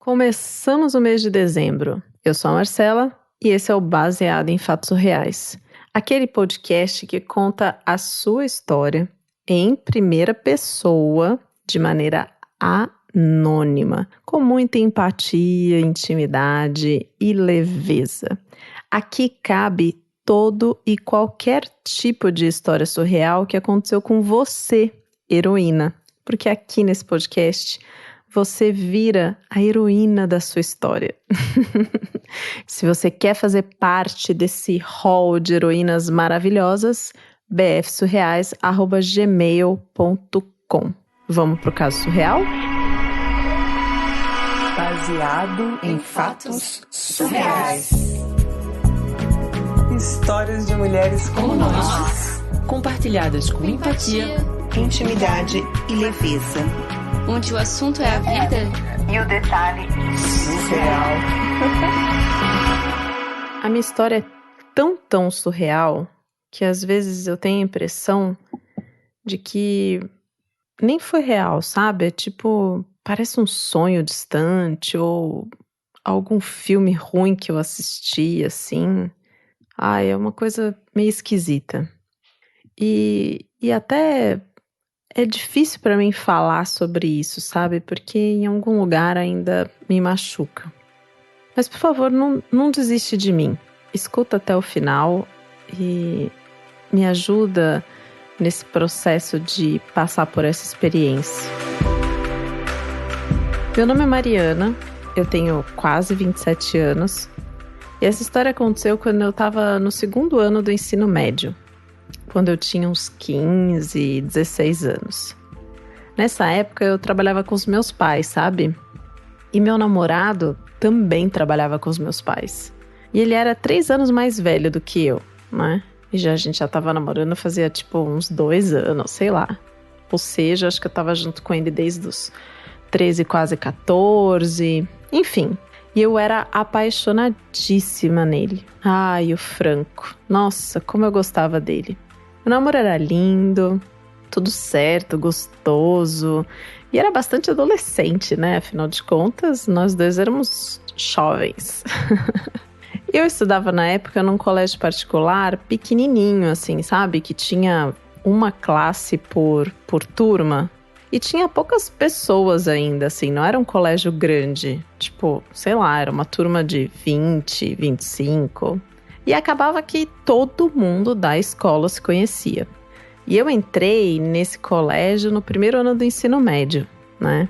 Começamos o mês de dezembro. Eu sou a Marcela e esse é o Baseado em Fatos Reais. Aquele podcast que conta a sua história em primeira pessoa, de maneira anônima, com muita empatia, intimidade e leveza. Aqui cabe todo e qualquer tipo de história surreal que aconteceu com você, heroína. Porque aqui nesse podcast você vira a heroína da sua história. Se você quer fazer parte desse hall de heroínas maravilhosas, bfsurreais@gmail.com. Vamos pro caso surreal? Baseado em fatos surreais. Histórias de mulheres como nós, compartilhadas com empatia, intimidade e leveza. Onde o assunto é a vida e o detalhe surreal. A minha história é tão surreal que às vezes eu tenho a impressão de que nem foi real, sabe? É tipo, parece um sonho distante ou algum filme ruim que eu assisti, assim. Ai, é uma coisa meio esquisita. E até é difícil pra mim falar sobre isso, sabe? Porque em algum lugar ainda me machuca. Mas, por favor, não desiste de mim. Escuta até o final e me ajuda nesse processo de passar por essa experiência. Meu nome é Mariana, eu tenho quase 27 anos. E essa história aconteceu quando eu estava no segundo ano do ensino médio. Quando eu tinha uns 15, 16 anos. Nessa época eu trabalhava com os meus pais, sabe? E meu namorado também trabalhava com os meus pais. E ele era 3 anos mais velho do que eu, né? E a gente já tava namorando fazia tipo uns 2 anos, sei lá. Ou seja, acho que eu tava junto com ele desde os 13, quase 14, enfim. E eu era apaixonadíssima nele. Ai, o Franco. Nossa, como eu gostava dele. O namoro era lindo, tudo certo, gostoso. E era bastante adolescente, né? Afinal de contas, nós dois éramos jovens. Eu estudava na época num colégio particular pequenininho, assim, sabe? Que tinha uma classe por turma. E tinha poucas pessoas ainda, assim. Não era um colégio grande. Tipo, sei lá, era uma turma de 20, 25. E acabava que todo mundo da escola se conhecia. E eu entrei nesse colégio no primeiro ano do ensino médio, né?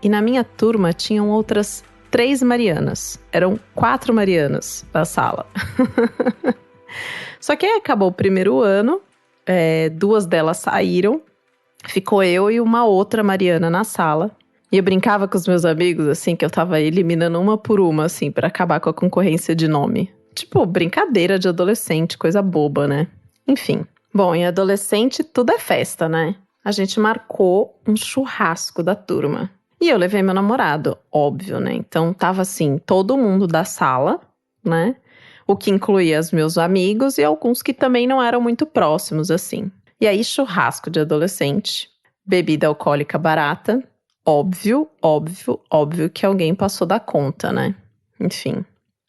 E na minha turma tinham outras 3 Marianas. Eram 4 Marianas da sala. Só que aí acabou o primeiro ano, 2 delas saíram, ficou eu e uma outra Mariana na sala. E eu brincava com os meus amigos, assim, que eu tava eliminando uma por uma, assim, pra acabar com a concorrência de nome. Tipo, brincadeira de adolescente, coisa boba, né? Enfim. Bom, em adolescente tudo é festa, né? A gente marcou um churrasco da turma. E eu levei meu namorado, óbvio, né? Então tava assim, todo mundo da sala, né? O que incluía os meus amigos e alguns que também não eram muito próximos, assim. E aí, churrasco de adolescente, bebida alcoólica barata. Óbvio que alguém passou da conta, né? Enfim.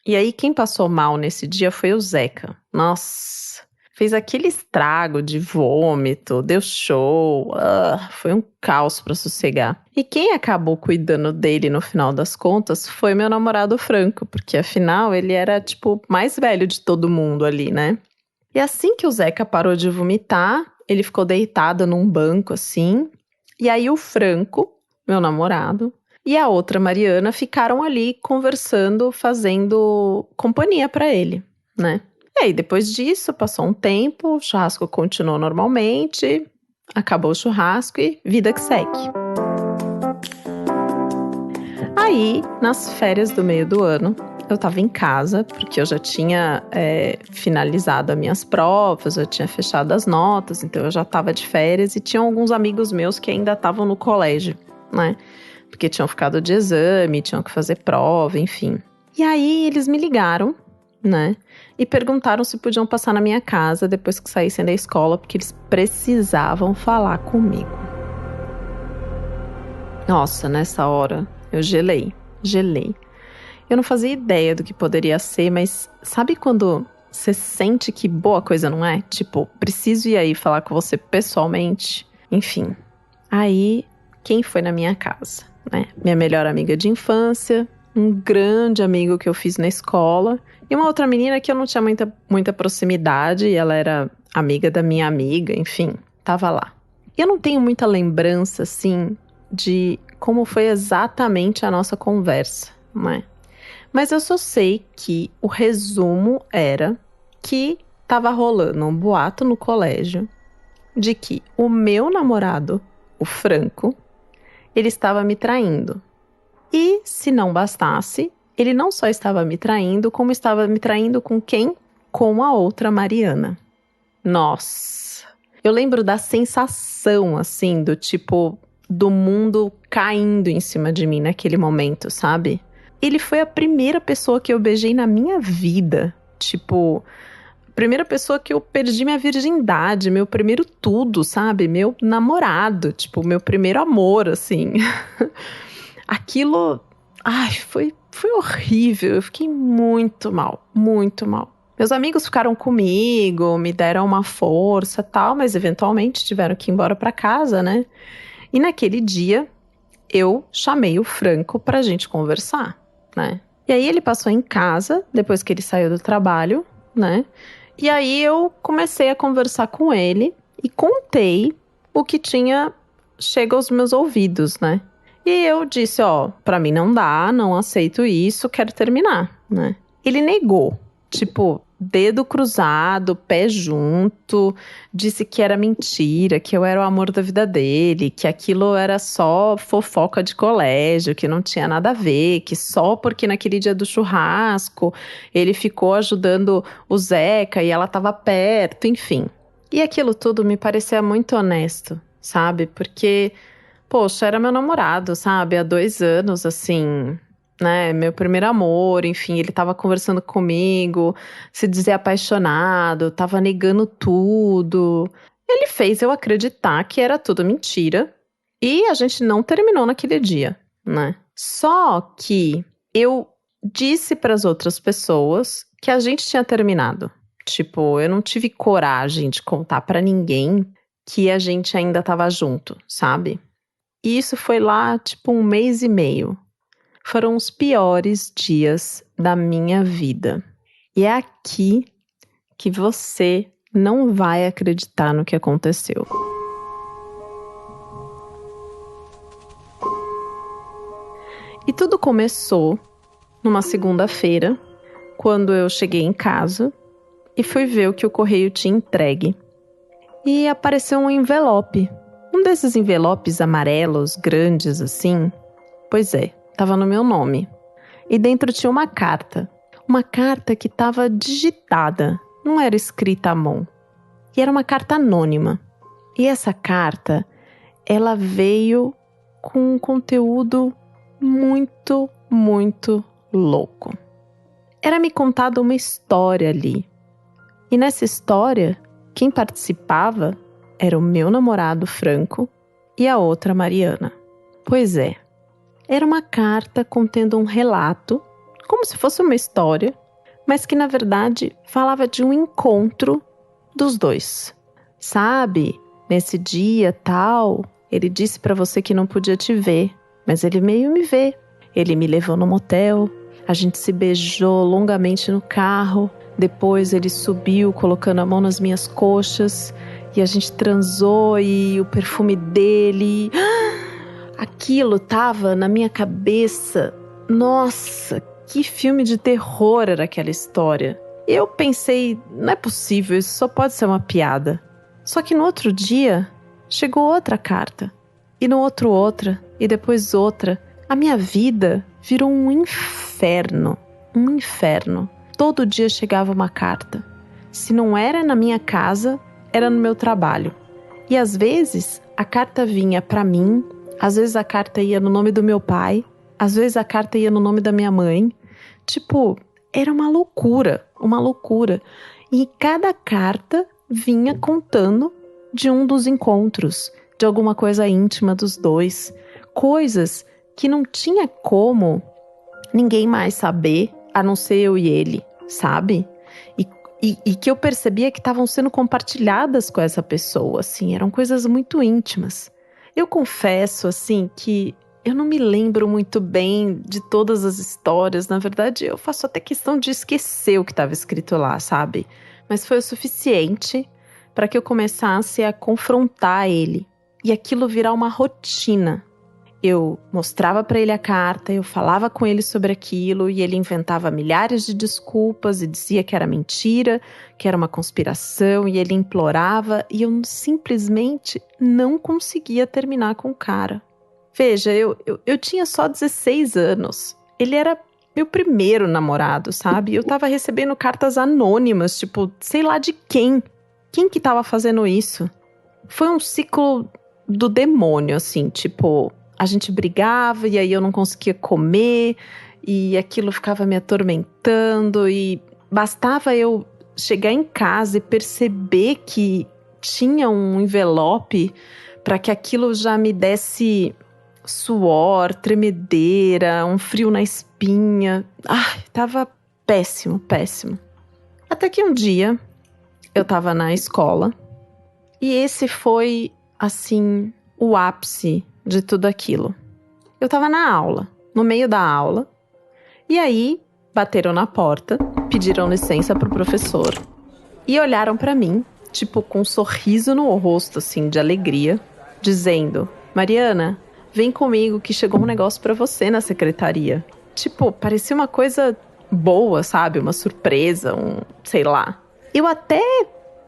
E aí, quem passou mal nesse dia foi o Zeca. Nossa, fez aquele estrago de vômito, deu show, foi um caos pra sossegar. E quem acabou cuidando dele no final das contas foi meu namorado Franco, porque afinal ele era, tipo, mais velho de todo mundo ali, né? E assim que o Zeca parou de vomitar, ele ficou deitado num banco, assim. E aí o Franco, meu namorado, e a outra Mariana ficaram ali conversando, fazendo companhia pra ele, né? E aí, depois disso, passou um tempo, o churrasco continuou normalmente, acabou o churrasco e vida que segue. Aí, nas férias do meio do ano, eu tava em casa, porque eu já tinha finalizado as minhas provas, eu tinha fechado as notas, então eu já tava de férias e tinha alguns amigos meus que ainda estavam no colégio, né? Porque tinham ficado de exame, tinham que fazer prova, enfim. E aí eles me ligaram, né? E perguntaram se podiam passar na minha casa depois que saíssem da escola, porque eles precisavam falar comigo. Nossa, nessa hora eu gelei. gelei. Eu não fazia ideia do que poderia ser, mas sabe quando você sente que boa coisa não é? Tipo, preciso ir aí falar com você pessoalmente? Enfim, aí quem foi na minha casa, né? Minha melhor amiga de infância, um grande amigo que eu fiz na escola e uma outra menina que eu não tinha muita proximidade, e ela era amiga da minha amiga, enfim, tava lá. E eu não tenho muita lembrança, assim, de como foi exatamente a nossa conversa, não é? Mas eu só sei que o resumo era que tava rolando um boato no colégio de que o meu namorado, o Franco, ele estava me traindo. E, se não bastasse, ele não só estava me traindo, como estava me traindo com quem? Com a outra Mariana. Nossa! Eu lembro da sensação, assim, do tipo, do mundo caindo em cima de mim naquele momento, sabe? Ele foi a primeira pessoa que eu beijei na minha vida. Tipo, a primeira pessoa que eu perdi minha virgindade, meu primeiro tudo, sabe? Meu namorado, tipo, meu primeiro amor, assim. Aquilo, ai, foi horrível. Eu fiquei muito mal, muito mal. Meus amigos ficaram comigo, me deram uma força e tal, mas eventualmente tiveram que ir embora pra casa, né? E naquele dia, eu chamei o Franco pra gente conversar, né? E aí ele passou em casa, depois que ele saiu do trabalho, né? E aí eu comecei a conversar com ele e contei o que tinha chegado aos meus ouvidos, né? E eu disse, ó, pra mim não dá, não aceito isso, quero terminar, né? Ele negou, tipo, dedo cruzado, pé junto, disse que era mentira, que eu era o amor da vida dele, que aquilo era só fofoca de colégio, que não tinha nada a ver, que só porque naquele dia do churrasco ele ficou ajudando o Zeca e ela tava perto, enfim. E aquilo tudo me parecia muito honesto, sabe? Porque, poxa, era meu namorado, sabe? Há 2 anos, assim, né? Meu primeiro amor, enfim, ele tava conversando comigo, se dizia apaixonado, tava negando tudo. Ele fez eu acreditar que era tudo mentira e a gente não terminou naquele dia, né? Só que eu disse para as outras pessoas que a gente tinha terminado. Tipo, eu não tive coragem de contar pra ninguém que a gente ainda tava junto, sabe? E isso foi lá, tipo, 1 mês e meio. Foram os piores dias da minha vida. E é aqui que você não vai acreditar no que aconteceu. E tudo começou numa segunda-feira, quando eu cheguei em casa e fui ver o que o correio tinha entregue. E apareceu um envelope. Um desses envelopes amarelos, grandes assim. Pois é, estava no meu nome. E dentro tinha uma carta. Uma carta que estava digitada, não era escrita à mão. E era uma carta anônima. E essa carta, ela veio com um conteúdo muito, muito louco. Era me contada uma história ali. E nessa história, quem participava era o meu namorado Franco e a outra Mariana. Pois é, era uma carta contendo um relato, como se fosse uma história, mas que na verdade falava de um encontro dos dois. Sabe, nesse dia tal, ele disse pra você que não podia te ver, mas ele meio me vê. Ele me levou no motel, a gente se beijou longamente no carro, depois ele subiu colocando a mão nas minhas coxas e a gente transou e o perfume dele... Aquilo tava na minha cabeça. Nossa, que filme de terror era aquela história. E eu pensei, não é possível, isso só pode ser uma piada. Só que no outro dia, chegou outra carta. E no outro outra, e depois outra. A minha vida virou um inferno. Um inferno. Todo dia chegava uma carta. Se não era na minha casa, era no meu trabalho. E às vezes, a carta vinha pra mim, às vezes a carta ia no nome do meu pai, às vezes a carta ia no nome da minha mãe. Tipo, era uma loucura, uma loucura. E cada carta vinha contando de um dos encontros, de alguma coisa íntima dos dois. Coisas que não tinha como ninguém mais saber, a não ser eu e ele, sabe? E que eu percebia que estavam sendo compartilhadas com essa pessoa, assim, eram coisas muito íntimas. Eu confesso, assim, que eu não me lembro muito bem de todas as histórias. Na verdade, eu faço até questão de esquecer o que estava escrito lá, sabe? Mas foi o suficiente para que eu começasse a confrontar ele e aquilo virar uma rotina. Eu mostrava para ele a carta, eu falava com ele sobre aquilo e ele inventava milhares de desculpas e dizia que era mentira, que era uma conspiração, e ele implorava e eu simplesmente não conseguia terminar com o cara. Veja, eu tinha só 16 anos. Ele era meu primeiro namorado, sabe? Eu tava recebendo cartas anônimas, tipo, sei lá de quem. Quem que tava fazendo isso? Foi um ciclo do demônio, assim, tipo, a gente brigava e aí eu não conseguia comer e aquilo ficava me atormentando e bastava eu chegar em casa e perceber que tinha um envelope para que aquilo já me desse suor, tremedeira, um frio na espinha. Ai, tava péssimo, péssimo. Até que um dia eu tava na escola e esse foi, assim, o ápice de tudo aquilo. Eu tava na aula, no meio da aula, e aí bateram na porta, pediram licença pro professor e olharam pra mim, tipo, com um sorriso no rosto, assim, de alegria, dizendo: Mariana, vem comigo que chegou um negócio pra você na secretaria. Tipo, parecia uma coisa boa, sabe? Uma surpresa, sei lá. Eu até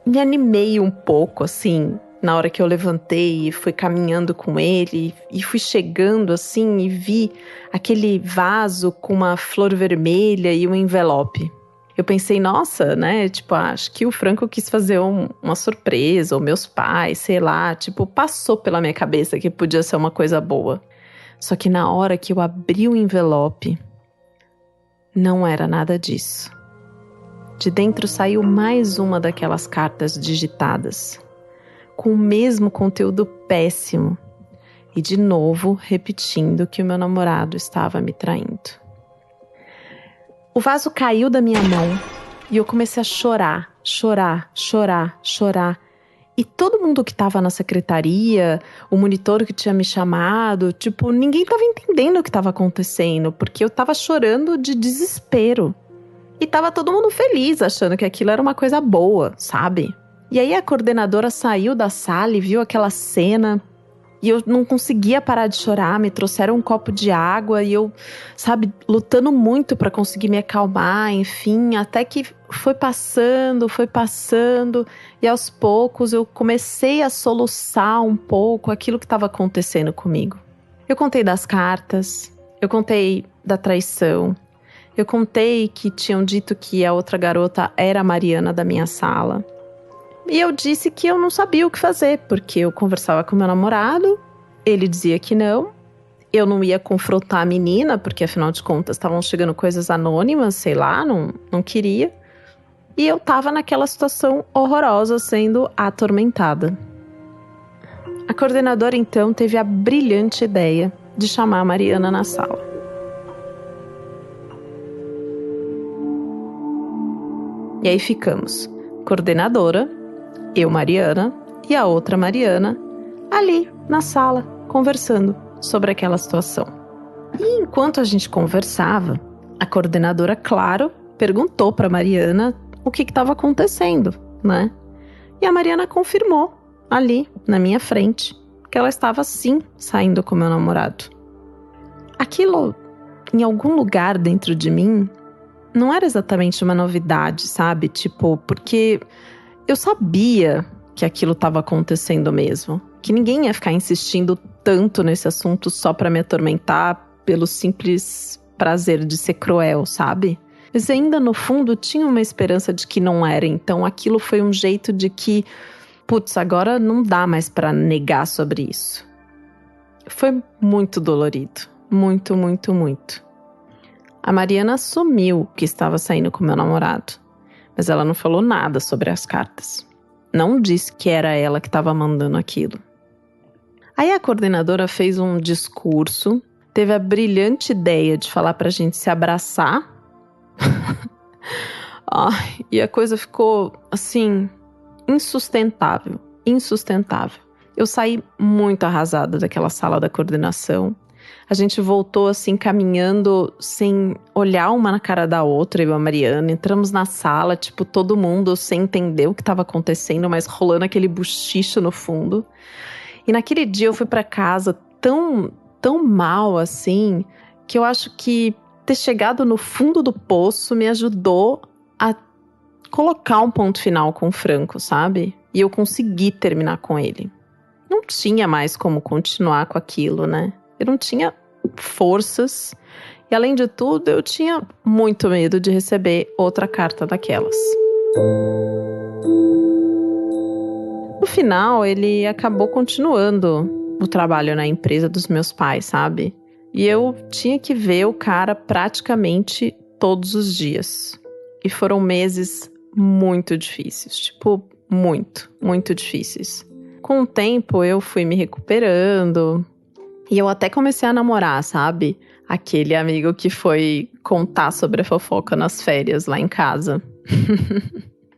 me animei um pouco, assim, na hora que eu levantei e fui caminhando com ele e fui chegando assim e vi aquele vaso com uma flor vermelha e um envelope. Eu pensei, nossa, né, tipo, acho que o Franco quis fazer uma surpresa, ou meus pais, sei lá, tipo, passou pela minha cabeça que podia ser uma coisa boa. Só que na hora que eu abri o envelope, não era nada disso. De dentro saiu mais uma daquelas cartas digitadas, com o mesmo conteúdo péssimo, e de novo repetindo que o meu namorado estava me traindo. O vaso caiu da minha mão e eu comecei a chorar. E todo mundo que estava na secretaria, o monitor que tinha me chamado, tipo, ninguém estava entendendo o que estava acontecendo, porque eu estava chorando de desespero. E estava todo mundo feliz, achando que aquilo era uma coisa boa, sabe? E aí a coordenadora saiu da sala e viu aquela cena e eu não conseguia parar de chorar, me trouxeram um copo de água e eu, sabe, lutando muito para conseguir me acalmar, enfim, até que foi passando e aos poucos eu comecei a soluçar um pouco aquilo que estava acontecendo comigo. Eu contei das cartas, eu contei da traição, eu contei que tinham dito que a outra garota era a Mariana da minha sala. E eu disse que eu não sabia o que fazer, porque eu conversava com meu namorado, ele dizia que não, eu não ia confrontar a menina, porque afinal de contas estavam chegando coisas anônimas, sei lá, não queria. E eu tava naquela situação horrorosa, sendo atormentada. A coordenadora então teve a brilhante ideia de chamar a Mariana na sala. E aí ficamos, coordenadora, eu, Mariana, e a outra Mariana, ali na sala, conversando sobre aquela situação. E enquanto a gente conversava, a coordenadora, claro, perguntou para Mariana o que estava acontecendo, né? E a Mariana confirmou, ali, na minha frente, que ela estava sim saindo com meu namorado. Aquilo, em algum lugar dentro de mim, não era exatamente uma novidade, sabe? Tipo, porque eu sabia que aquilo estava acontecendo mesmo. Que ninguém ia ficar insistindo tanto nesse assunto só para me atormentar pelo simples prazer de ser cruel, sabe? Mas ainda no fundo tinha uma esperança de que não era. Então aquilo foi um jeito de que, putz, agora não dá mais para negar sobre isso. Foi muito dolorido. Muito, muito, muito. A Mariana assumiu que estava saindo com meu namorado. Mas ela não falou nada sobre as cartas. Não disse que era ela que estava mandando aquilo. Aí a coordenadora fez um discurso teve a brilhante ideia de falar pra gente se abraçar. E a coisa ficou, assim, insustentável. Eu saí muito arrasada daquela sala da coordenação. A gente voltou, assim, caminhando sem olhar uma na cara da outra, eu e a Mariana. Entramos na sala, tipo, todo mundo sem entender o que estava acontecendo, mas rolando aquele buchicho no fundo. E naquele dia eu fui pra casa tão mal, assim, que eu acho que ter chegado no fundo do poço me ajudou a colocar um ponto final com o Franco, sabe? E eu consegui terminar com ele. Não tinha mais como continuar com aquilo, né? Eu não tinha forças. E além de tudo, eu tinha muito medo de receber outra carta daquelas. No final, ele acabou continuando o trabalho na empresa dos meus pais, sabe? E eu tinha que ver o cara praticamente todos os dias. E foram meses muito difíceis. Tipo, muito difíceis. Com o tempo, eu fui me recuperando. E eu até comecei a namorar, sabe? Aquele amigo que foi contar sobre a fofoca nas férias lá em casa.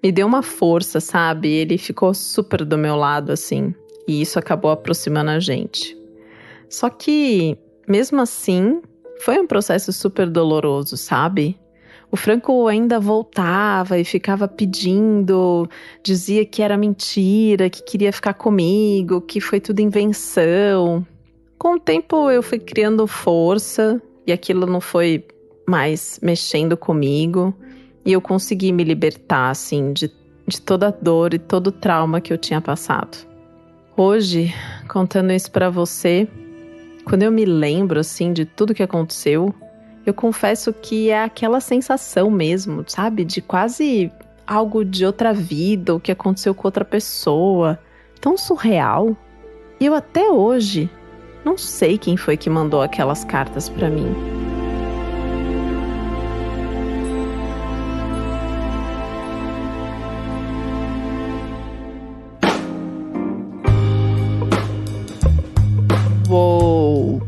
Me deu uma força, sabe? Ele ficou super do meu lado, assim. E isso acabou aproximando a gente. Só que, mesmo assim, foi um processo super doloroso, sabe? O Franco ainda voltava e ficava pedindo, dizia que era mentira, que queria ficar comigo, que foi tudo invenção. Com o tempo eu fui criando força e aquilo não foi mais mexendo comigo. E eu consegui me libertar, assim, de toda a dor e todo o trauma que eu tinha passado. Hoje, contando isso pra você, quando eu me lembro, assim, de tudo que aconteceu, eu confesso que é aquela sensação mesmo, sabe? De quase algo de outra vida, o que aconteceu com outra pessoa. Tão surreal. E eu até hoje não sei quem foi que mandou aquelas cartas pra mim. Uou.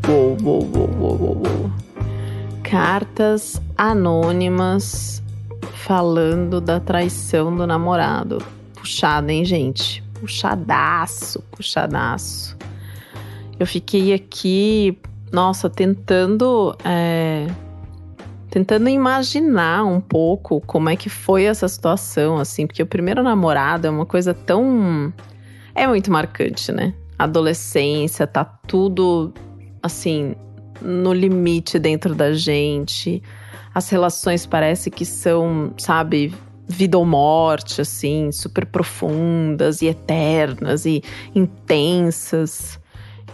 Cartas anônimas falando da traição do namorado. Puxado, hein, gente? Puxadaço. Eu fiquei aqui, nossa, tentando imaginar um pouco como é que foi essa situação, assim, porque o primeiro namorado é uma coisa é muito marcante, né? Adolescência, tá tudo, assim, no limite dentro da gente. As relações parece que são, sabe, vida ou morte, assim, super profundas e eternas e intensas.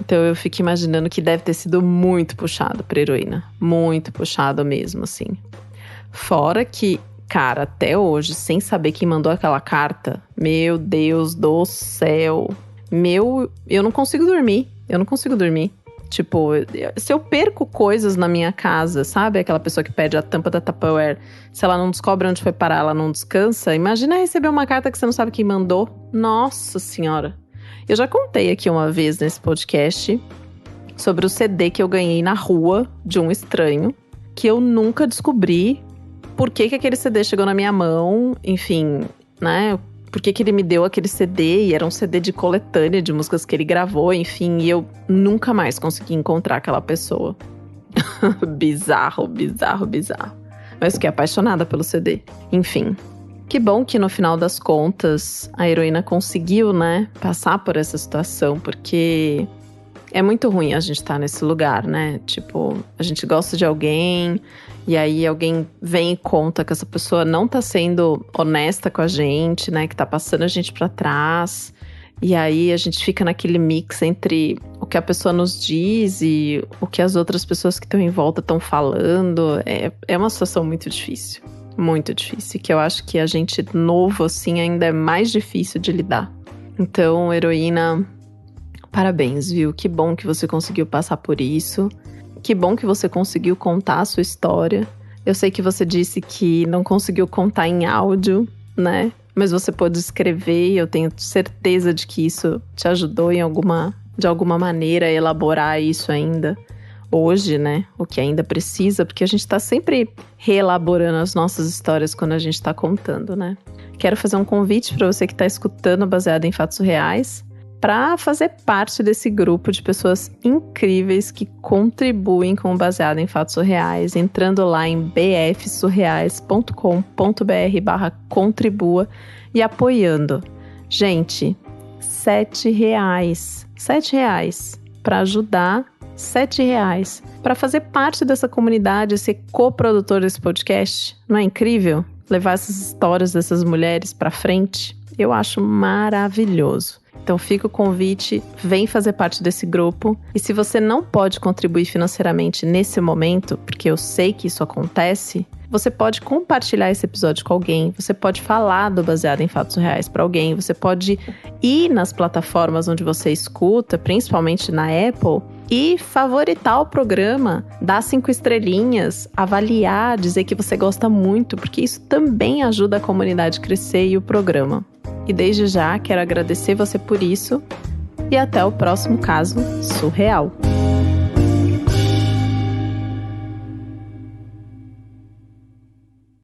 Então eu fico imaginando que deve ter sido muito puxado pra heroína. Muito puxado mesmo, assim. Fora que, cara, até hoje, sem saber quem mandou aquela carta, meu Deus do céu. Eu não consigo dormir. Tipo, se eu perco coisas na minha casa, sabe? Aquela pessoa que pede a tampa da Tupperware, se ela não descobre onde foi parar, ela não descansa. Imagina receber uma carta que você não sabe quem mandou. Nossa Senhora. Eu já contei aqui uma vez nesse podcast sobre o CD que eu ganhei na rua de um estranho, que eu nunca descobri por que aquele CD chegou na minha mão, enfim, né? Por que ele me deu aquele CD, e era um CD de coletânea de músicas que ele gravou, enfim, e eu nunca mais consegui encontrar aquela pessoa. Bizarro. Mas fiquei apaixonada pelo CD. Enfim. Que bom que no final das contas a heroína conseguiu, né, passar por essa situação, porque é muito ruim a gente estar nesse lugar, né? Tipo, a gente gosta de alguém e aí alguém vem e conta que essa pessoa não tá sendo honesta com a gente, né? Que tá passando a gente pra trás. E aí a gente fica naquele mix entre o que a pessoa nos diz e o que as outras pessoas que estão em volta estão falando. É uma situação muito difícil. Muito difícil, que eu acho que a gente novo, assim, ainda é mais difícil de lidar. Então, heroína, parabéns, viu? Que bom que você conseguiu passar por isso. Que bom que você conseguiu contar a sua história. Eu sei que você disse que não conseguiu contar em áudio, né? Mas você pôde escrever e eu tenho certeza de que isso te ajudou de alguma maneira a elaborar isso ainda. hoje, né? O que ainda precisa, porque a gente tá sempre reelaborando as nossas histórias quando a gente tá contando, né? Quero fazer um convite para você que tá escutando Baseado em Fatos Reais, para fazer parte desse grupo de pessoas incríveis que contribuem com o Baseado em Fatos Surreais, entrando lá em bfsurreais.com.br/contribua e apoiando. Gente, R$7. R$7 para ajudar, R$7 para fazer parte dessa comunidade, ser coprodutor desse podcast. Não é incrível? Levar essas histórias dessas mulheres para frente? Eu acho maravilhoso. Então fica o convite, vem fazer parte desse grupo. E se você não pode contribuir financeiramente nesse momento, porque eu sei que isso acontece, você pode compartilhar esse episódio com alguém, você pode falar do Baseado em Fatos Reais para alguém, você pode ir nas plataformas onde você escuta, principalmente na Apple, e favoritar o programa, dar 5 estrelinhas, avaliar, dizer que você gosta muito, porque isso também ajuda a comunidade a crescer e o programa. E desde já quero agradecer você por isso e até o próximo caso surreal.